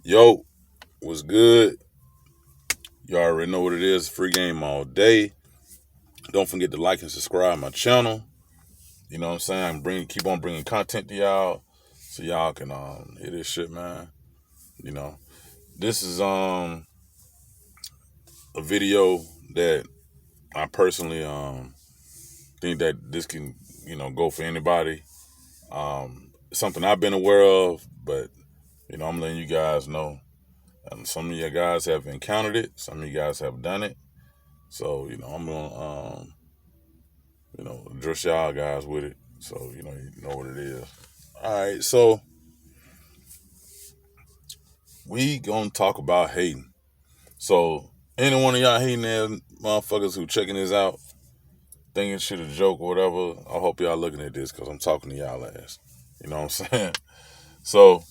Yo, what's good? You already know what it is. Free game all day. Don't forget to like and subscribe my channel. You know what I'm saying? Keep on bringing content to y'all, so y'all can hear this shit, man. You know, this is a video that I personally think that this can go for anybody. Something I've been aware of, but I'm letting you guys know. Some of you guys have encountered it. Some of you guys have done it. So I'm gonna address y'all guys with it. So you know what it is. All right, so we gonna talk about hating. So any one of y'all hating ass motherfuckers who checking this out, thinking shit a joke or whatever, I hope y'all looking at this because I'm talking to y'all ass. You know what I'm saying? So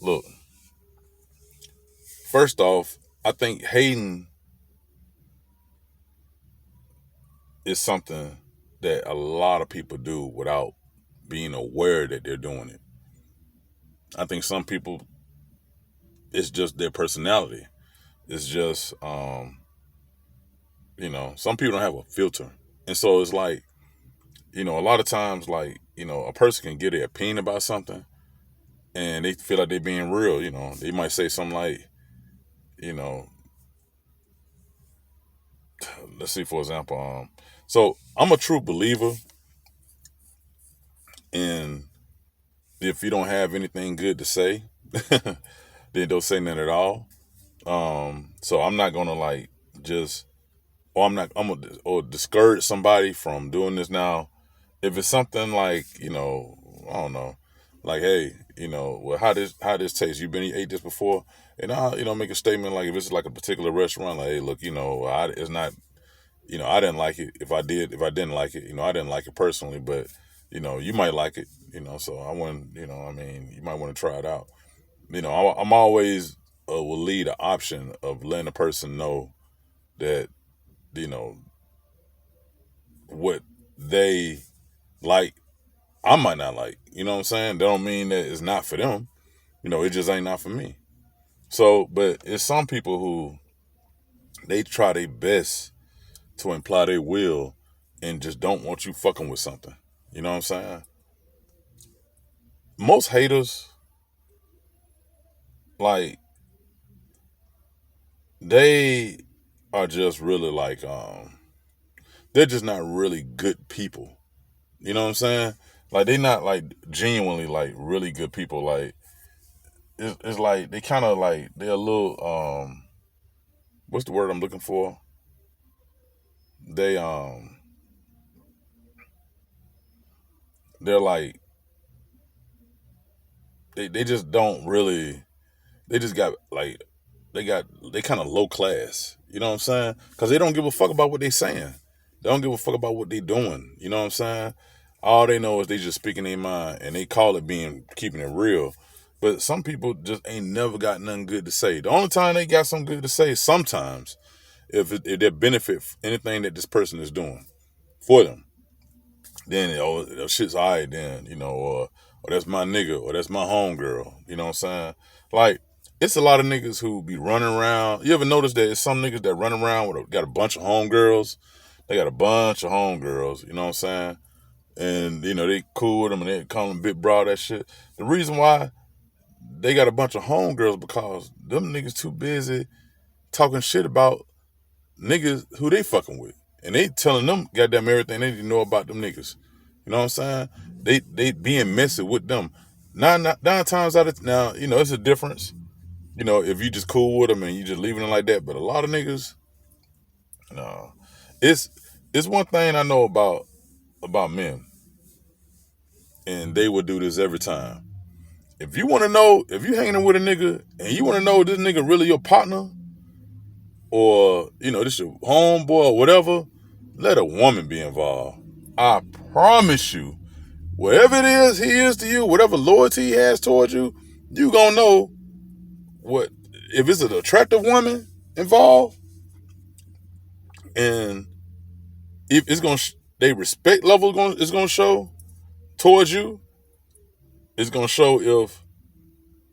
look, first off, I think hating is something that a lot of people do without being aware that they're doing it. I think some people, it's just their personality. It's just some people don't have a filter. And so it's like, a lot of times, like, a person can get their opinion about something and they feel like they're being real. They might say something like, you know, let's see, for example, so I'm a true believer in, if you don't have anything good to say, then don't say nothing at all. So I'm not gonna like just, or I'm gonna or discourage somebody from doing this now. If it's something like, I don't know, like, hey, well, how this tastes? You ate this before? And I, make a statement like, if it's like a particular restaurant, like, hey, look, it's not, I didn't like it. If I didn't like it, I didn't like it personally, but you might like it, so I wouldn't, I mean, you might want to try it out. I'm always will lead an option of letting a person know that, you know, what they like, I might not like. You know what I'm saying? That don't mean that it's not for them. It just ain't not for me. So, but it's some people who they try their best to imply they will and just don't want you fucking with something. You know what I'm saying? Most haters, like, they are just really like, they're just not really good people. You know what I'm saying? Like, they not like genuinely like really good people. Like, it's like they kind of like, they're a little, what's the word I'm looking for? They they're like, they just don't really, they just got like, they kind of low class. You know what I'm saying? Because they don't give a fuck about what they saying. They don't give a fuck about what they doing. You know what I'm saying? All they know is they just speaking their mind and they call it being keeping it real. But some people just ain't never got nothing good to say. The only time they got something good to say is sometimes if they benefit anything that this person is doing for them. Then shit's alright then, or that's my nigga, or that's my homegirl. You know what I'm saying? Like, it's a lot of niggas who be running around. You ever notice that it's some niggas that run around got a bunch of homegirls? They got a bunch of homegirls, you know what I'm saying? And, they cool with them and they call them big broad, that shit. The reason why they got a bunch of homegirls because them niggas too busy talking shit about niggas who they fucking with. And they telling them goddamn everything they need to know about them niggas. You know what I'm saying? They being messy with them. Nine times out of now, it's a difference. If you just cool with them and you just leaving it like that. But a lot of niggas, no. It's it's one thing I know about men, and they would do this every time. If you want to know, if you hanging with a nigga and you want to know if this nigga really your partner, or this your homeboy or whatever, let a woman be involved. I promise you, whatever it is he is to you, whatever loyalty he has towards you, you gonna know what, if it's an attractive woman involved, and if it's gonna they respect level is gonna show towards you. It's gonna show if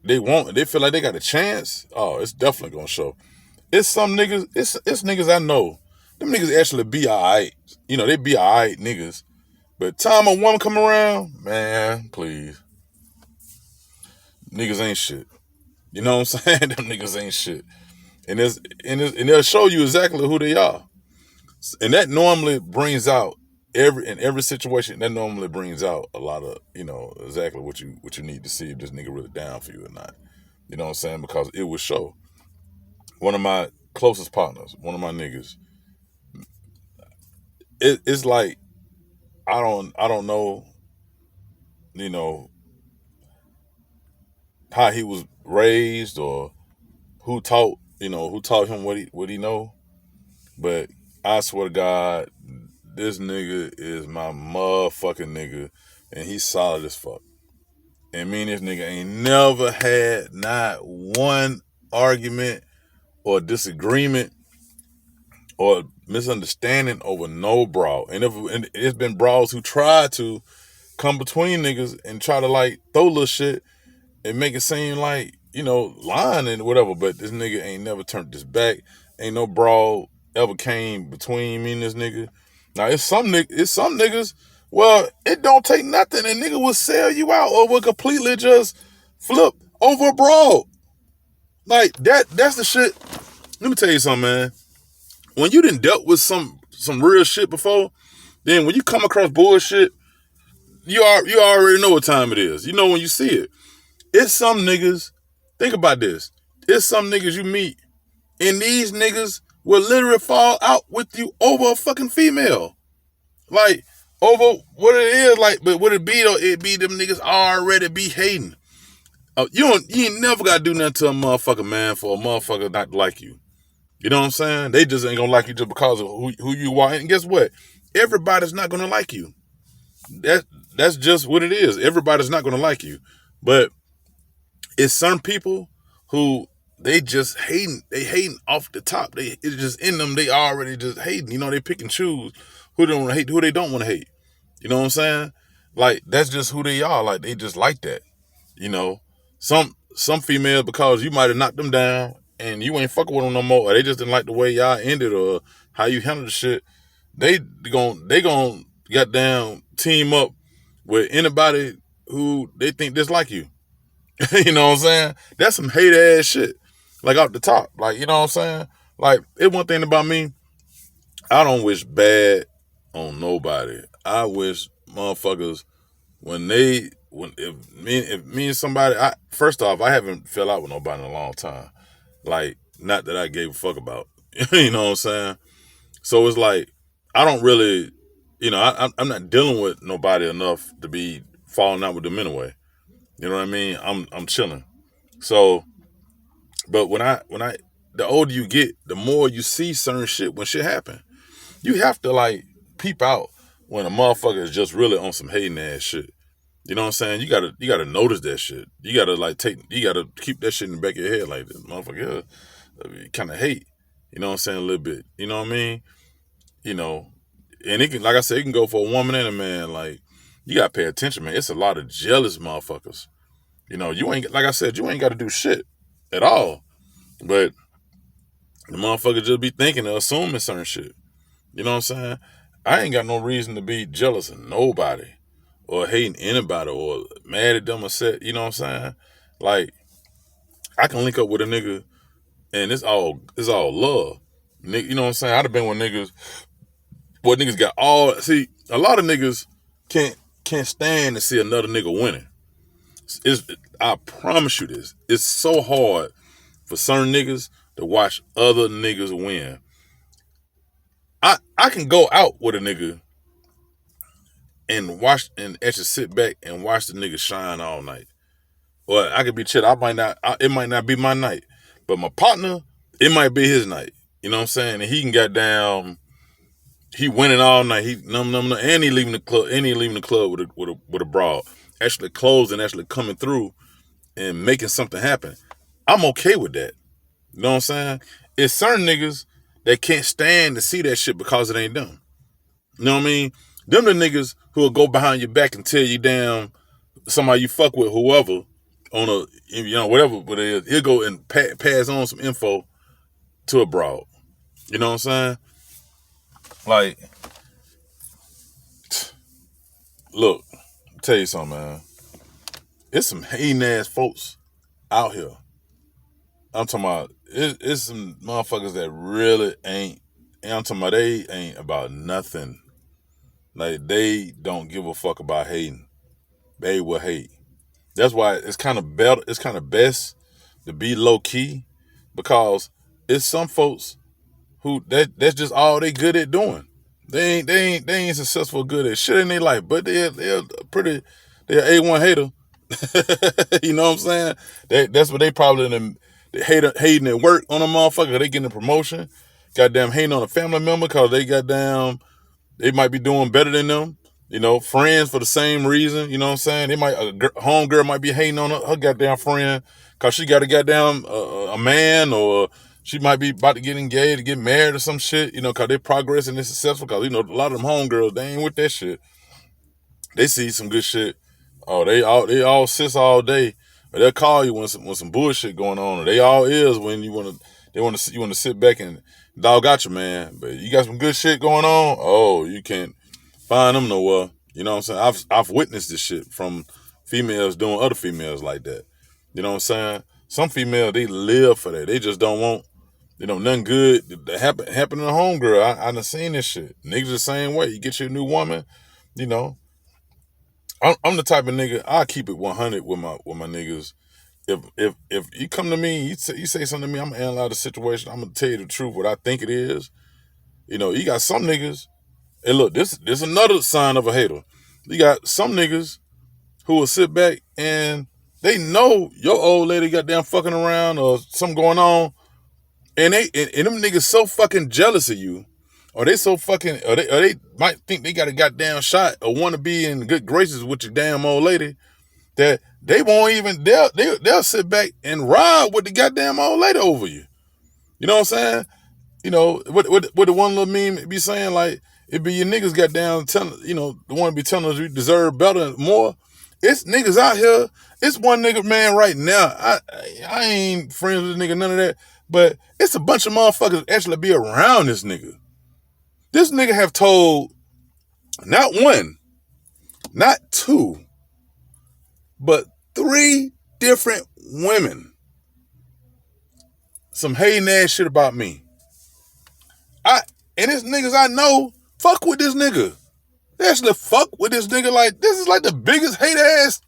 they feel like they got a chance. Oh, it's definitely gonna show. It's some niggas, it's niggas I know. Them niggas actually be alright. You know, they be alright niggas. But time a woman come around, man, please. Niggas ain't shit. You know what I'm saying? Them niggas ain't shit. And they'll show you exactly who they are. And that normally brings out in every situation, that normally brings out a lot of, exactly what you need to see if this nigga really down for you or not. You know what I'm saying? Because it will show. One of my closest partners, one of my niggas, it's like I don't know, how he was raised or who taught him what he know. But I swear to God, this nigga is my motherfucking nigga, and he's solid as fuck. And me and this nigga ain't never had not one argument or disagreement or misunderstanding over no brawl. And it's been brawls who try to come between niggas and try to like throw little shit and make it seem like, lying and whatever. But this nigga ain't never turned his back. Ain't no brawl ever came between me and this nigga. Now it's some niggas. Well, it don't take nothing. A nigga will sell you out or will completely just flip over a brawl. Like that's the shit. Let me tell you something, man. When you done dealt with some real shit before, then when you come across bullshit, you already know what time it is. You know when you see it. It's some niggas, think about this. It's some niggas you meet, and these niggas will literally fall out with you over a fucking female. Like, over what it is, like, but what it be though, it be them niggas already be hating. You ain't never gotta do nothing to a motherfucker, man, for a motherfucker not to like you. You know what I'm saying? They just ain't gonna like you just because of who you are. And guess what? Everybody's not gonna like you. That's just what it is. Everybody's not gonna like you. But it's some people who they just hating. They hating off the top. It's just in them. They already just hating. They pick and choose who they want to hate, who they don't want to hate. You know what I'm saying? Like, that's just who they are. Like, they just like that. Some females, because you might have knocked them down and you ain't fucking with them no more, or they just didn't like the way y'all ended or how you handled the shit, they gon' goddamn team up with anybody who they think dislike you. You know what I'm saying? That's some hate ass shit. Like, off the top. Like, you know what I'm saying? Like, it's one thing about me, I don't wish bad on nobody. I wish motherfuckers, if me and somebody, first off, I haven't fell out with nobody in a long time. Like, not that I gave a fuck about. You know what I'm saying? So it's like, I don't really, I'm not dealing with nobody enough to be falling out with them anyway. You know what I mean? I'm chilling. So, but when the older you get, the more you see certain shit when shit happen. You have to like peep out when a motherfucker is just really on some hating ass shit. You know what I'm saying? You gotta notice that shit. You gotta keep that shit in the back of your head, like, this motherfucker kind of hate. You know what I'm saying? A little bit. You know what I mean? And it can, like I said, it can go for a woman and a man. Like, you gotta pay attention, man. It's a lot of jealous motherfuckers. You ain't, like I said, you ain't gotta do shit at all. But the motherfucker just be thinking or assuming certain shit. You know what I'm saying? I ain't got no reason to be jealous of nobody or hating anybody or mad at them or set. You know what I'm saying? Like, I can link up with a nigga and it's all love. You know what I'm saying? I'd have been with niggas. What niggas got all, see, a lot of niggas can't stand to see another nigga winning. I promise you this. It's so hard for certain niggas to watch other niggas win. I can go out with a nigga and watch and actually sit back and watch the nigga shine all night. Or I could be chill. It might not be my night. But my partner, it might be his night. You know what I'm saying? And he can get down, he winning all night. He and he leaving the club with a broad. Actually closing, actually coming through and making something happen. I'm okay with that. You know what I'm saying? It's certain niggas that can't stand to see that shit because it ain't them. You know what I mean? Them the niggas who will go behind your back and tear you down, somebody you fuck with, whoever, on a, whatever, but he'll go and pass on some info to a broad. You know what I'm saying? Like, look, I'll tell you something, man. It's some hating ass folks out here. I'm talking about it's some motherfuckers that really ain't. And I'm talking about they ain't about nothing. Like they don't give a fuck about hating. They will hate. That's why it's kind of better. It's kind of best to be low key because it's some folks who that's just all they good at doing. They ain't successful good at shit in their life, but they're A1 hater. You know what I'm saying? That's what they probably hating at work on a motherfucker. They getting a promotion. Goddamn hating on a family member because they might be doing better than them. Friends for the same reason. You know what I'm saying? Homegirl might be hating on her goddamn friend because she got a goddamn a man, or she might be about to get engaged, to get married or some shit. Because they progressing and successful. Because a lot of them homegirls, they ain't with that shit. They see some good shit. Oh, they all sis all day. But they'll call you when some bullshit going on. Or they all is when you want to sit back and dog out your man. But you got some good shit going on. Oh, you can't find them nowhere. You know what I'm saying? I've witnessed this shit from females doing other females like that. You know what I'm saying? Some females, they live for that. They just don't want, nothing good to happen to a homegirl. I done seen this shit. Niggas the same way. You get your new woman, I'm the type of nigga, I keep it 100 with my niggas. If you come to me, you say something to me, I'm gonna analyze the situation. I'm gonna tell you the truth, what I think it is. You got some niggas, and look, this another sign of a hater. You got some niggas who will sit back and they know your old lady got down fucking around or something going on, and them niggas so fucking jealous of you, or they so fucking, or they might think they got a goddamn shot or want to be in good graces with your damn old lady, that they won't even, they'll sit back and ride with the goddamn old lady over you. You know what I'm saying? What the one little meme be saying, like, it be your niggas goddamn telling, the one be telling us you deserve better and more. It's niggas out here. It's one nigga, man, right now. I ain't friends with this nigga, none of that. But it's a bunch of motherfuckers actually be around this nigga. This nigga have told not one, not two, but 3 different women some hating ass shit about me. And this niggas I know fuck with this nigga. They actually fuck with this nigga. Like, this is like the biggest hate ass,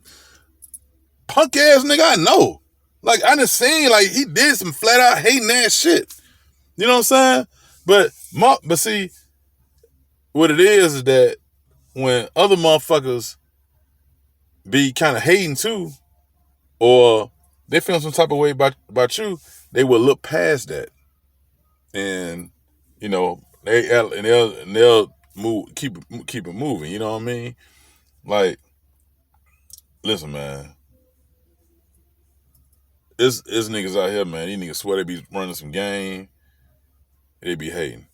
punk ass nigga I know. Like, I done seen, like, he did some flat out hating ass shit. You know what I'm saying? But see, what it is that when other motherfuckers be kind of hating too, or they feel some type of way about you, they will look past that, and they'll move, keep it moving. You know what I mean? Like, listen, man, it's niggas out here, man. These niggas swear they be running some game, they be hating.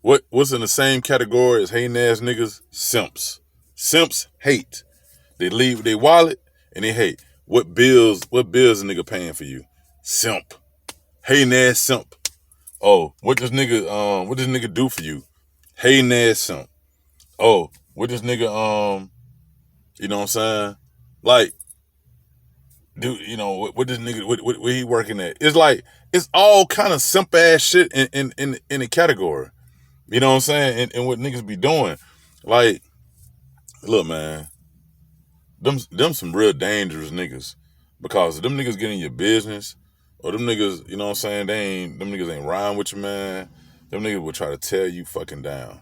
What's in the same category as hating ass niggas? Simps. Simps hate. They leave their wallet and they hate. What bills a nigga paying for you? Simp. Hating ass simp. Oh, what this nigga do for you? Hating ass simp. Oh, what this nigga you know what I'm saying? Like, dude, what this nigga, what he working at? It's like, it's all kind of simp ass shit in the category. You know what I'm saying? And what niggas be doing. Like, look, man, them some real dangerous niggas. Because if them niggas get in your business, or them niggas, you know what I'm saying, them niggas ain't riding with you, man. Them niggas will try to tear you fucking down.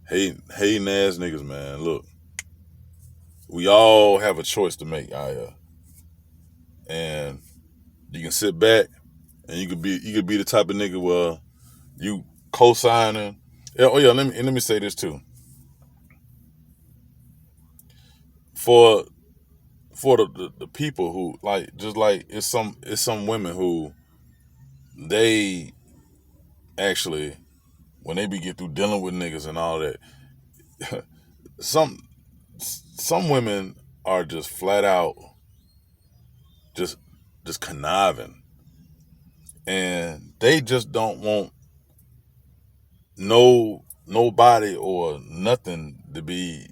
Hating ass niggas, man. Look, we all have a choice to make out here. And you can sit back and you could be the type of nigga where you co-signing. Oh yeah, let me say this too. For the people who, like, just like, it's some women who, they actually, when they be get through dealing with niggas and all that, some women are just flat out just conniving. And they just don't want nobody or nothing to be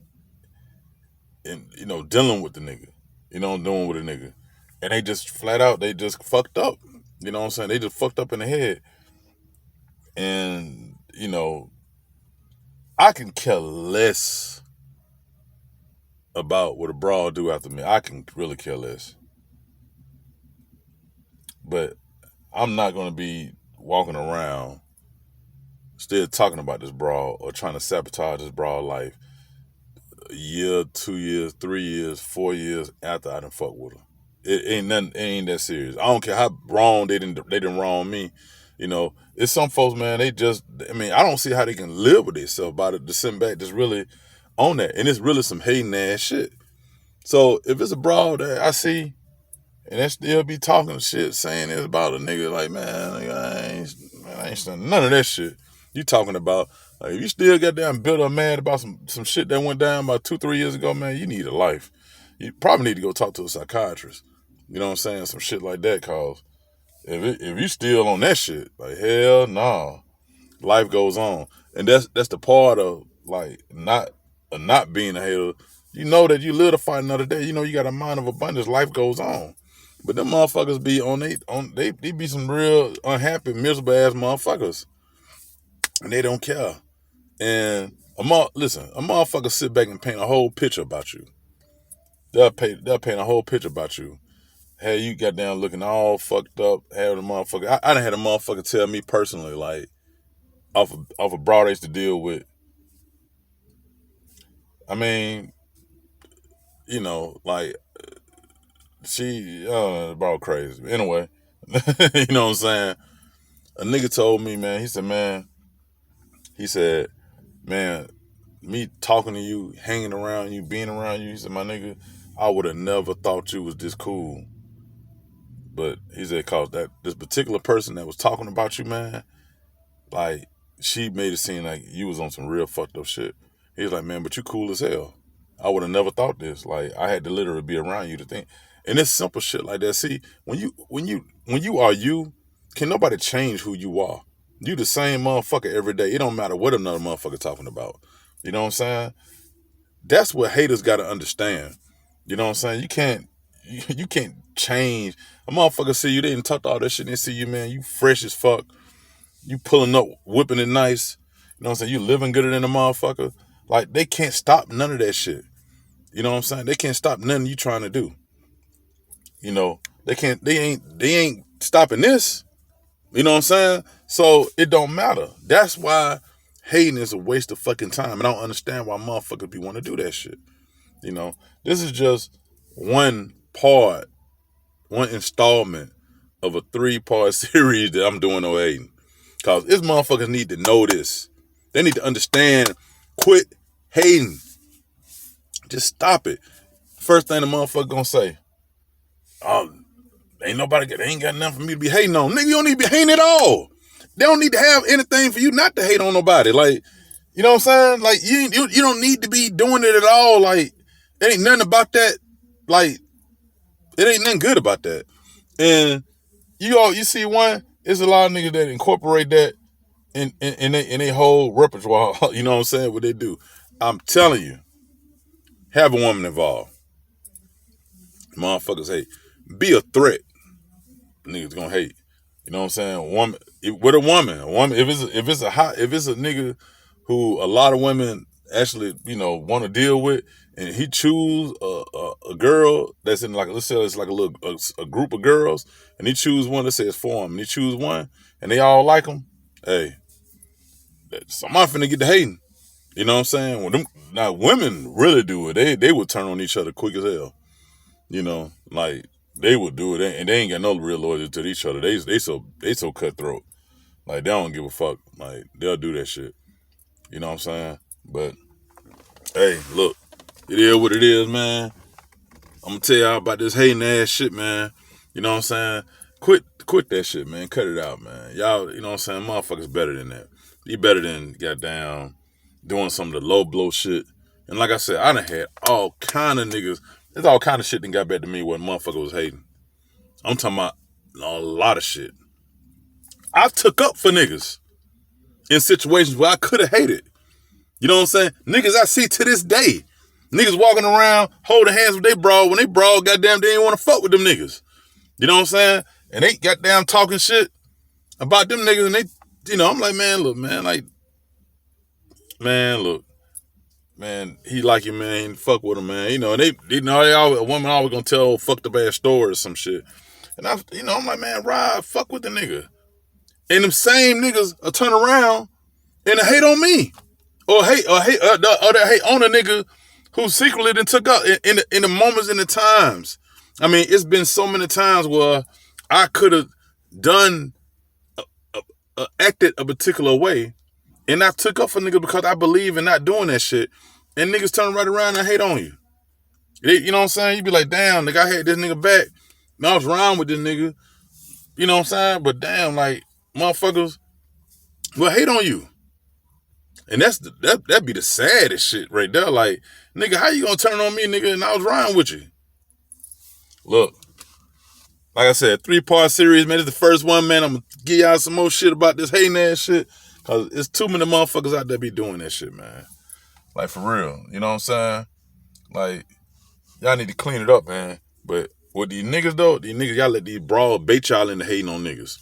dealing with the nigga. Doing with a nigga. And they just flat out, they just fucked up. You know what I'm saying? They just fucked up in the head. And, I can care less about what a broad do after me. I can really care less. But I'm not going to be walking around still talking about this broad or trying to sabotage this broad life a year, 2 years, 3 years, 4 years after I done fuck with her. It ain't nothing. It ain't that serious. I don't care how wrong they didn't wrong me. It's some folks, man. I don't see how they can live with themselves about it. To sit back, just really on that, and it's really some hating ass shit. So if it's a broad that I see, and they still be talking shit, saying it's about a nigga, like, man, I ain't none of that shit you talking about. Like, if you still got damn bitter or mad about some shit that went down about 2-3 years ago, man, you need a life. You probably need to go talk to a psychiatrist. You know what I'm saying? Some shit like that, cause if you still on that shit, like, hell nah. Life goes on. And that's the part of, like, not being a hater. You know that you live to fight another day. You got a mind of abundance. Life goes on. But them motherfuckers be they be some real unhappy, miserable ass motherfuckers. And they don't care. And a motherfucker sit back and paint a whole picture about you. They'll paint a whole picture about you. Hey, you got down looking all fucked up. Have the motherfucker. I done had a motherfucker tell me personally, like, off a broad I used to deal with. I mean, like, she, broad crazy. Anyway, you know what I'm saying? A nigga told me, man, he said, man, me talking to you, hanging around you, being around you, he said, my nigga, I would have never thought you was this cool. But he said, cause this particular person that was talking about you, man, like, she made it seem like you was on some real fucked up shit. He was like, man, but you cool as hell. I would have never thought this. Like, I had to literally be around you to think. And it's simple shit like that. See, when you are you, can nobody change who you are. You the same motherfucker every day. It don't matter what another motherfucker talking about. You know what I'm saying? That's what haters gotta understand. You know what I'm saying? You can't change. A motherfucker see you, they didn't talk all that shit, they see you, man, you fresh as fuck. You pulling up, whipping it nice. You know what I'm saying? You living gooder than a motherfucker. Like, they can't stop none of that shit. You know what I'm saying? They can't stop nothing you trying to do. They ain't stopping this. You know what I'm saying? So it don't matter. That's why hating is a waste of fucking time. I don't understand why motherfuckers be want to do that shit. This is just one installment of a 3-part series that I'm doing on hating. Cause these motherfuckers need to know this. They need to understand. Quit hating. Just stop it. First thing the motherfucker gonna say, oh, they ain't got nothing for me to be hating on. Nigga, you don't need to be hating at all. They don't need to have anything for you not to hate on nobody. Like, you know what I'm saying? Like, you don't need to be doing it at all. Like, it ain't nothing about that. Like, it ain't nothing good about that. And you see one, it's a lot of niggas that incorporate that in they whole repertoire. You know what I'm saying? What they do. I'm telling you, have a woman involved. Motherfuckers hate. Be a threat. Niggas gonna hate. You know what I'm saying? With a woman, if it's a nigga who a lot of women actually want to deal with, and he choose a girl that's in, like, let's say it's like a group of girls, and he choose one that says for him, and he choose one, and they all like him. Hey, somebody finna get to hating. You know what I'm saying? Now women really do it. They would turn on each other quick as hell. Like, they would do it, and they ain't got no real loyalty to each other. They so cutthroat. Like, they don't give a fuck. Like, they'll do that shit. You know what I'm saying? But hey, look, it is what it is, man. I'm gonna tell y'all about this hating ass shit, man. You know what I'm saying? Quit that shit, man. Cut it out, man. Y'all, you know what I'm saying? Motherfuckers better than that. You better than goddamn doing some of the low blow shit. And like I said, I done had all kind of niggas. There's all kind of shit that got back to me when motherfucker was hating. I'm talking about a lot of shit. I took up for niggas in situations where I could have hated. You know what I'm saying? Niggas I see to this day. Niggas walking around holding hands with they bro. When they bro, goddamn, they ain't want to fuck with them niggas. You know what I'm saying? And they goddamn talking shit about them niggas. And they, you know, I'm like, man, look, man, like, man, look, man, he like you, man. Fuck with him, man. You know, and they know, a woman always gonna tell fucked up ass story or some shit. And I, you know, I'm like, man, Rob, fuck with the nigga. And them same niggas will turn around and hate on me. Or hate on a nigga who secretly then took up in the moments and the times. I mean, it's been so many times where I could have done, acted a particular way, and I took up for niggas because I believe in not doing that shit. And niggas turn right around and hate on you. You know what I'm saying? You be like, damn, nigga, I had this nigga back. Man, I was wrong with this nigga. You know what I'm saying? But damn, like, motherfuckers will hate on you. And that'd be the saddest shit right there. Like, nigga, how you gonna turn on me, nigga, and I was riding with you? Look, like I said, 3-part series, man. It's the first one, man. I'm gonna give y'all some more shit about this hating ass shit. Cause it's too many motherfuckers out there be doing that shit, man. Like, for real. You know what I'm saying? Like, y'all need to clean it up, man. But with these niggas, though, y'all let these broad bait y'all into hating on niggas.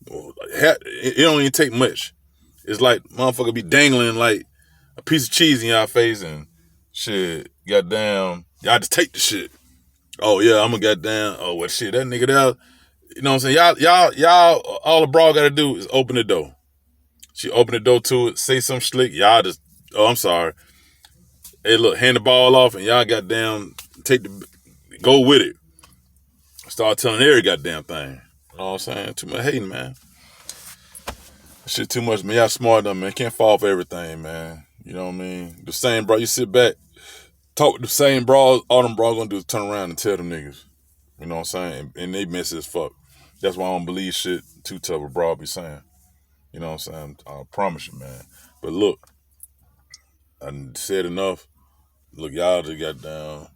It don't even take much. It's like motherfucker be dangling like a piece of cheese in y'all face and shit. Goddamn, y'all just take the shit. Oh yeah, I'm gonna goddamn. Oh well, shit, that nigga there. You know what I'm saying? Y'all. All the broad gotta do is open the door. She open the door to it, say some slick. Y'all just. Oh, I'm sorry. Hey, look, hand the ball off and y'all goddamn go with it. Start telling every goddamn thing. You know what I'm saying? Too much hating, man. Shit too much, man. Y'all smart enough, man. Can't fall for everything, man. You know what I mean? The same bro, you sit back, talk with the same bros, all them bros gonna do is turn around and tell them niggas. You know what I'm saying? And they messy as fuck. That's why I don't believe shit too tough a bro be saying. You know what I'm saying? I promise you, man. But look, I said enough. Look, y'all just got down.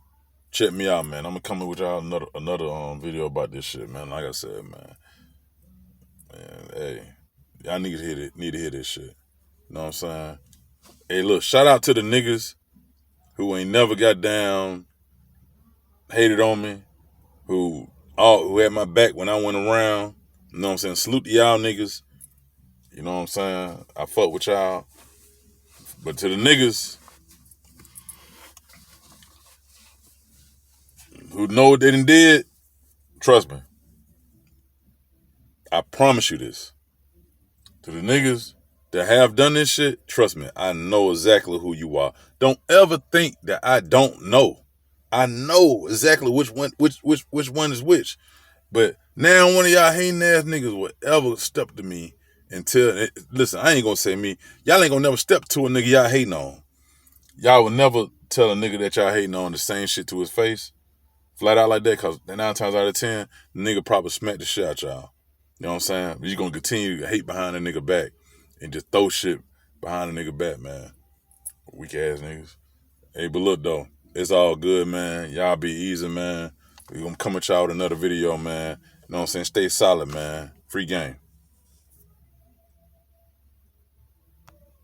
Check me out, man. I'm gonna come in with y'all another video about this shit, man. Like I said, man. Man, hey. Y'all need to hear this shit. You know what I'm saying? Hey, look, shout out to the niggas who ain't never got down, hated on me, who had my back when I went around. You know what I'm saying? Salute to y'all niggas. You know what I'm saying? I fuck with y'all. But to the niggas who know what they done did, trust me. I promise you this. To the niggas that have done this shit, trust me, I know exactly who you are. Don't ever think that I don't know. I know exactly which one is which. But now one of y'all hating ass niggas will ever step to me and tell, listen, I ain't gonna say me. Y'all ain't gonna never step to a nigga y'all hating on. Y'all will never tell a nigga that y'all hating on the same shit to his face. Flat out like that, cause 9 times out of 10, the nigga probably smack the shit out y'all. You know what I'm saying? But you gonna continue to hate behind a nigga back and just throw shit behind a nigga back, man. Weak ass niggas. Hey, but look though, it's all good, man. Y'all be easy, man. We gonna come at y'all with another video, man. You know what I'm saying? Stay solid, man. Free game.